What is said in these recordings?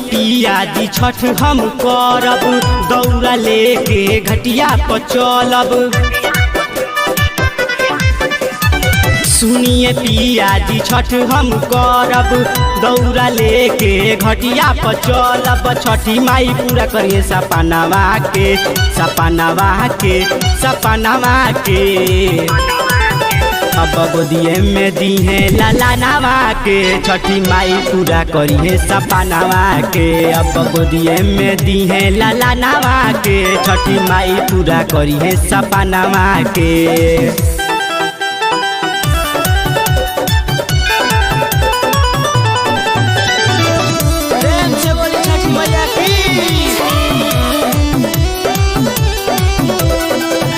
पिया दी छठ हम करब, दौरा लेके घटिया पर चलब। सुनिए पिया जी छठ हम करब, दौरा लेके घटिया पर चलब। छठी माई पूरा करिए सपनावा के, सपनावा के, सपनावा के। अब गोदिए में दी है लाला नवा के, छठी माई पूरा करिए सपनावा के। अब गोदिए में दी है लाला नवा के, छठी माई पूरा करिए सपनावा के।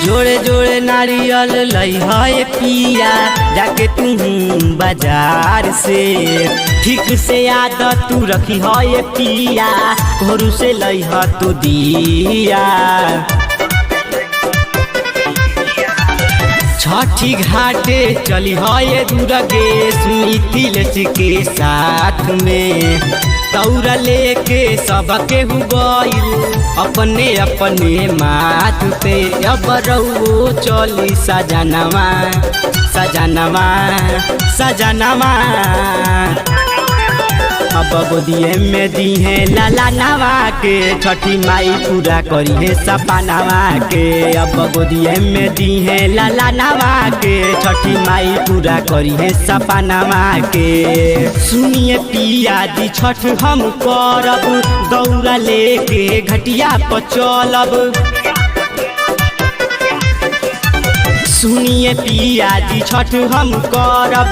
जोड़े जोड़े नारियल लई है पिया, जाके तू बाजार से। ठीक से याद तू रखी है पिया, घरू से लई है तू दिया। छठी घाटे चली है दुर्गेश मिथिलेश के साथ में। दौरा लेके सबके हो गइल अपने अपने माथ पे। अब रहो चली सजनवा, सजनवा, सजनवा। अब गोदिए में दी है लाला नवा के, छठी माई पूरा करी है सपनावा के। अब गोदिए में दी है लाला नवा के, छठी माई पूरा करी है सपनावा के। सुनिए पिया दी छठ हम करब, दौरा लेके घटिया पर चलब। सुनिए पिया जी छठ हम करब,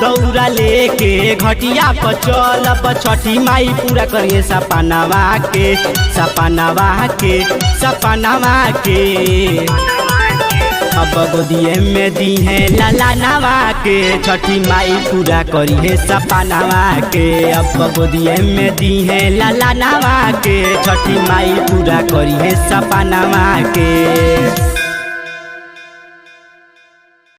दौरा लेके घटिया पर चलब। छठी माई पूरा करिए सपनावा के, सपनावा के, सपनावा के। अब गोदिए में दी है लाला नवा के, छठी माई पूरा करिए सपनावा के। अब गोदिए में दी है लाला नवा के, छठी माई पूरा करिए सपनावा के।